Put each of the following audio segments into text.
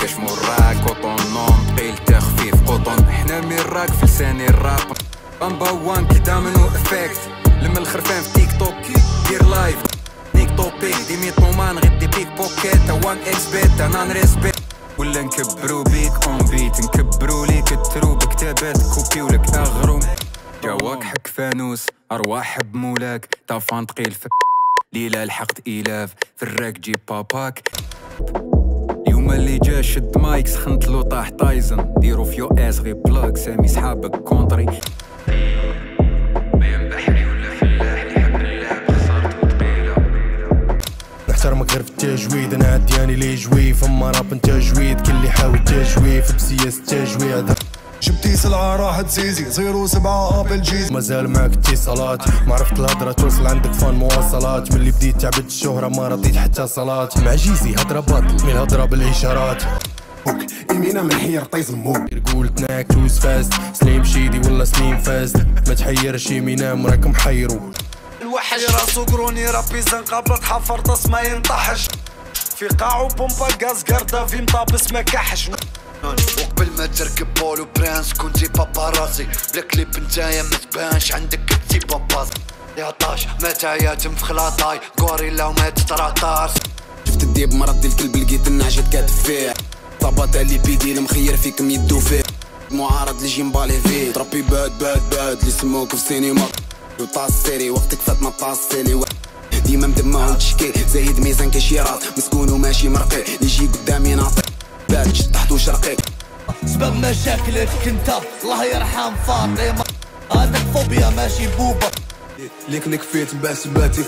كاش موراك كوطون نوم قيل تخفيف قطن حنا ميراك في لساني الراب بامبا وان كدا منو افكت لما الخرفان في تيك توك دير لايف نيك توبيك ديمي طومان غدي بيك بوكيت وان اكس بيت انا نريسبيت ولا نكبرو بيك اون بيت نكبرو ليك الترو بكتابات كوبي ولك اغروم جواك حك فانوس ارواح بمولاك طافان تقيل في ليلة لحقت إلاف في الراك جيب باباك اليوم اللي جا شد مايك سخنت لو طاح تايزن ديرو في يو اس غي بلاك سامي صحابك كونتري بين بحري ولا فلاح اللي يحب اللعب خسارته ثقيلة نحترمك غير في التجويد انا عدياني لي جوي فما راب تجويد كل اللي حاول تجويد في بسياس التجويد جبتي سلعة راحت زيزي 07 ابل جيز مازال معاك اتصالات ما عرفت الهضرة توصل عندك فان مواصلات ملي بديت تعبد الشهرة ما رضيت حتى صلاة مع جيزي هضرة باطل من الهضرة بالاشارات بوك يمينا من حير طيز الموك قلت ناك توز فاست سليم شيدي ولا سليم فاست ما تحيرش يمينام راك محيرو الوحش راسو قروني ربي زنقابلة تحفر طاس ما ينطحش في قاعو بومبا غاز قردة في مطابس ما كحش وقبل ما تركب بولو برانس كنتي باباراسي بلا كليب نتايا ما تبانش عندك كنتي باباز يا طاش متايا تم في خلاطاي غوريلا وما تتراطارس شفت الديب مرضي الكلب لقيت النعجة تكاتف فيه طابات اللي بيدي المخير فيكم يدو فيه معارض اللي جيمبالي فيه تربي باد اللي سموك في سينما وطاس سيري وقتك فات ما طاس سيلي ديما مدمع وتشكي زايد ميزان كشيرات مسكون وماشي مرقي اللي يجي قدامي ناطق بارد تحتو شرقي سبب مشاكلك انت الله يرحم فاطمة هذاك فوبيا ماشي بوبا ليك نكفيت باسباتي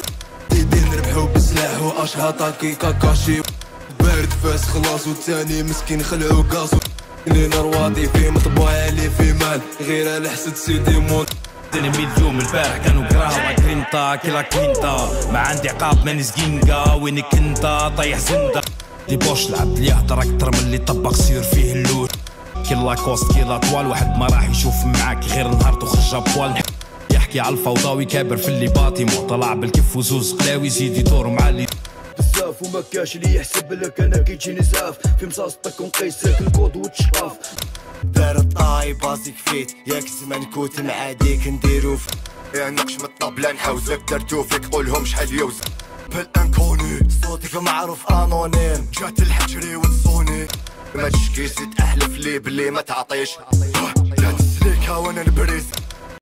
ايدي نربحو بسلاح واشهاطاكي كاكاشي بارد فاس خلاص والتاني مسكين خلعو كاسو لينا رواضي فيه مطبوع عليه في مال غير على حسد سيدي موت تلميذ اليوم البارح كانوا كراهوا كرينتا كلا كرينتا ما عندي عقاب ماني زقينكا وينك انت طيح زنده لي بوش لعب اللي يهضر اكتر من اللي طبق سير فيه اللول كي لاكوست كي لاطوال واحد ما راح يشوف معاك غير نهار تخرج بوال يحكي على الفوضى ويكابر في اللي باطي طلع بالكف وزوز قلاوي يزيد يدور مع اللي بزاف وما كاش اللي يحسب لك انا كي تجيني زاف في مصاصتك ونقيسك الكود وتشقاف دار الطاي بازيك فيت ياك زمان كنت معاديك نديرو نقش من الطبلة نحوزك درتو فيك قولهم شحال يوز بالانكوني صوتك معروف انونيم جات الحجري ونصوني ما تشكي زيد احلف لي بلي ما تعطيش لا تسليكها وانا نبريز